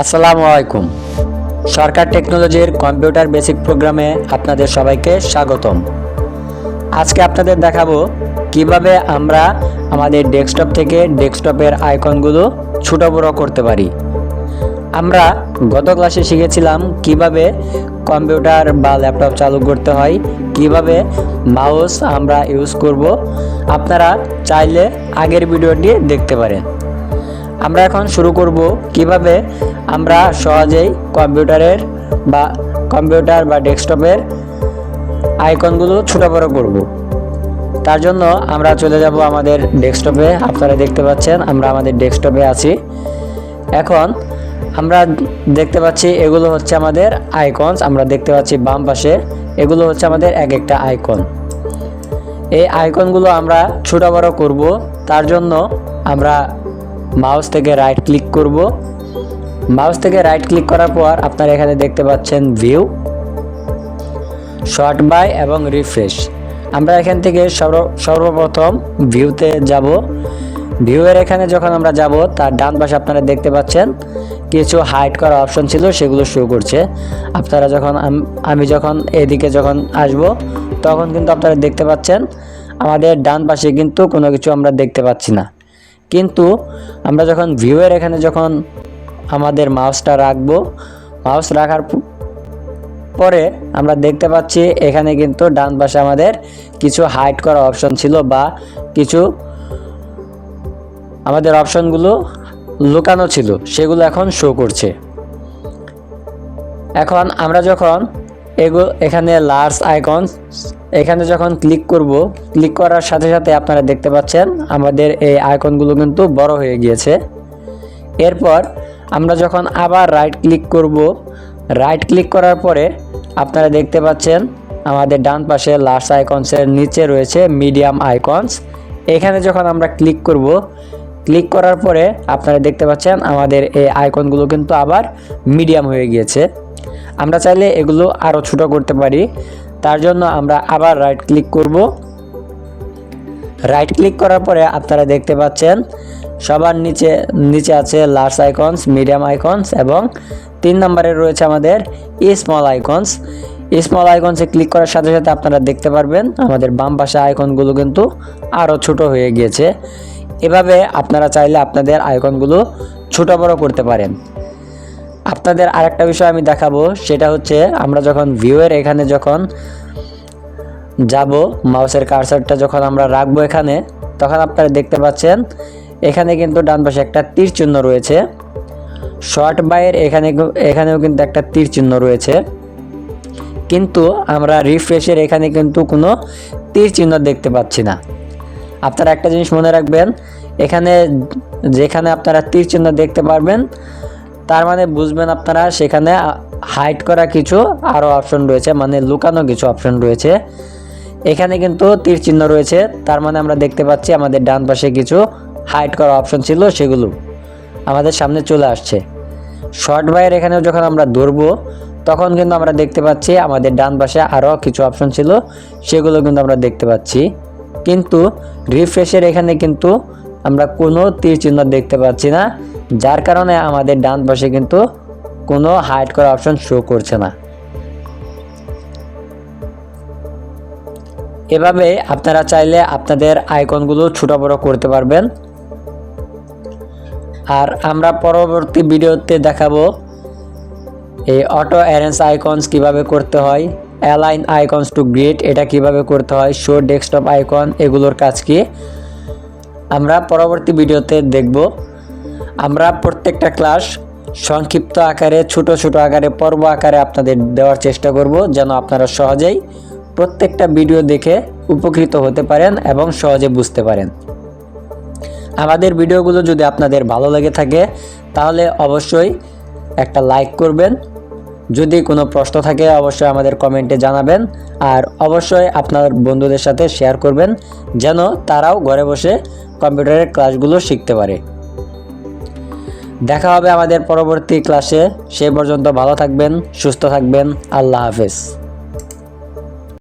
আসসালামু আলাইকুম। সরকার টেকনোলজির কম্পিউটার বেসিক প্রোগ্রামে আপনাদের সবাইকে স্বাগতম। আজকে আপনাদের দেখাবো কিভাবে আমরা আমাদের ডেস্কটপ থেকে ডেস্কটপের আইকনগুলো ছোট বড় করতে পারি। আমরা গত ক্লাসে শিখেছিলাম কিভাবে কম্পিউটার বা ল্যাপটপ চালু করতে হয়, কিভাবে মাউস আমরা ইউজ করব। আপনারা চাইলে আগের ভিডিওটি দেখতে পারেন। আমরা এখন শুরু করব কিভাবে আমরা সহজেই কম্পিউটার বা ডেস্কটপের আইকনগুলো ছোট বড় করব। তার জন্য আমরা চলে যাব আমাদের ডেস্কটপে। আপনারা দেখতে পাচ্ছেন আমরা আমাদের ডেস্কটপে আছি। এখন আমরা দেখতে পাচ্ছি এগুলো হচ্ছে আমাদের আইকনস। আমরা দেখতে পাচ্ছি বাম পাশে এগুলো হচ্ছে আমাদের এক একটা আইকন। এই আইকনগুলো আমরা ছোট বড় করব। তার জন্য আমরা মাউস থেকে রাইট ক্লিক করব। মাউস থেকে রাইট ক্লিক করার পর আপনারা এখানে দেখতে পাচ্ছেন ভিউ, শর্ট বাই এবং রিফ্রেশ। আমরা এখান থেকে সর্বপ্রথম ভিউতে যাব। ভিউয়ের এখানে যখন আমরা যাব তার ডান পাশে আপনারা দেখতে পাচ্ছেন কিছু হাইড করা অপশন ছিল, সেগুলো শো করছে। আপনারা আমি যখন এদিকে আসব তখন কিন্তু আপনারা দেখতে পাচ্ছেন আমাদের ডান পাশে কিন্তু কোনো কিছু আমরা দেখতে পাচ্ছি না। কিন্তু আমরা যখন ভিউয়ের এখানে আমাদের মাউসটা রাখবো, মাউস রাখার পরে আমরা দেখতে পাচ্ছি এখানে কিন্তু ডান পাশে আমাদের কিছু হাইড করা অপশন ছিল বা কিছু আমাদের অপশনগুলো লুকানো ছিল, সেগুলো এখন শো করছে। এখন আমরা যখন এখানে লার্জ আইকন এখানে যখন ক্লিক করব, ক্লিক করার সাথে সাথে আপনারা দেখতে পাচ্ছেন আমাদের এই আইকনগুলো কিন্তু বড় হয়ে গিয়েছে। এরপর আমরা যখন আবার রাইট ক্লিক করব, রাইট ক্লিক করার পরে আপনারা দেখতে পাচ্ছেন আমাদের ডান পাশে লার্জ আইকনসের নিচে রয়েছে মিডিয়াম আইকনস। এখানে যখন আমরা ক্লিক করব, ক্লিক করার পরে আপনারা দেখতে পাচ্ছেন আমাদের এই আইকনগুলো কিন্তু আবার মিডিয়াম হয়ে গিয়েছে। আমরা চাইলে এগুলো আরও ছোট করতে পারি। তার জন্য আমরা আবার রাইট ক্লিক করব। রাইট ক্লিক করার পরে আপনারা দেখতে পাচ্ছেন সবার নিচে আছে লার্জ আইকনস, মিডিয়াম আইকনস এবং 3 নম্বরে রয়েছে আমাদের স্মল আইকনস। স্মল আইকনসে ক্লিক করার সাথে সাথে আপনারা দেখতে পারবেন আমাদের বাম পাশে আইকনগুলো কিন্তু আরও ছোট হয়ে গিয়েছে। এভাবে আপনারা চাইলে আপনাদের আইকনগুলো ছোট বড় করতে পারেন। আপনাদের আরেকটা বিষয় আমি দেখাবো, সেটা হচ্ছে আমরা যখন ভিউয়ের এখানে যাব, মাউসের কার্সারটা যখন আমরা রাখবো এখানে, তখন আপনারা দেখতে পাচ্ছেন এখানে কিন্তু ডান পাশে একটা তীর চিহ্ন রয়েছে। শর্ট বাইয়ের এখানেও কিন্তু একটা তীর চিহ্ন রয়েছে, কিন্তু আমরা রিফ্রেশের এখানে কিন্তু কোনো তীর চিহ্ন দেখতে পাচ্ছি না। আপনারা একটা জিনিস মনে রাখবেন, যেখানে আপনারা তীর চিহ্ন দেখতে পারবেন তার মানে বুঝবেন আপনারা সেখানে হাইড করা কিছু আরও অপশন রয়েছে, মানে লুকানো কিছু অপশন রয়েছে। এখানে কিন্তু তীর চিহ্ন রয়েছে, তার মানে আমরা দেখতে পাচ্ছি আমাদের ডান পাশে কিছু হাইড করা অপশন ছিল, সেগুলো আমাদের সামনে চলে আসছে। শর্ট বাইয়ের এখানেও যখন আমরা ধরবো তখন কিন্তু আমরা দেখতে পাচ্ছি আমাদের ডান পাশে আরও কিছু অপশন ছিল, সেগুলো কিন্তু আমরা দেখতে পাচ্ছি। কিন্তু রিফ্রেশের এখানে কিন্তু আমরা কোনো তীর চিহ্ন দেখতে পাচ্ছি না, যার কারণে আমাদের ডান পাশে কিন্তু কোনো হাইড করা অপশন শো করছে না। এভাবে আপনারা চাইলে আপনাদের আইকনগুলো ছোট বড় করতে পারবেন। আর আমরা পরবর্তী ভিডিওতে দেখাবো এই অটো অ্যারেঞ্জ আইকনস কিভাবে করতে হয়, অ্যালাইন আইকনস টু গ্রিড এটা কিভাবে করতে হয়, শো ডেস্কটপ আইকন এগুলোর কাজ কি আমরা পরবর্তী ভিডিওতে দেখব। আমরা প্রত্যেকটা ক্লাস সংক্ষিপ্ত আকারে ছোট আকারে পর্ব আকারে আপনাদের দেওয়ার চেষ্টা করব, যেন আপনারা সহজেই প্রত্যেকটা ভিডিও দেখে উপকৃত হতে পারেন এবং সহজে বুঝতে পারেন। আমাদের ভিডিওগুলো যদি আপনাদের ভালো লেগে থাকে তাহলে অবশ্যই একটা লাইক করবেন। যদি কোনো প্রশ্ন থাকে অবশ্যই আমাদের কমেন্টে জানাবেন, আর অবশ্যই আপনার বন্ধুদের সাথে শেয়ার করবেন যেন তারাও ঘরে বসে কম্পিউটারের ক্লাসগুলো শিখতে পারে। দেখা হবে আমাদের পরবর্তী ক্লাসে। সে পর্যন্ত ভালো থাকবেন, সুস্থ থাকবেন। আল্লাহ হাফেজ।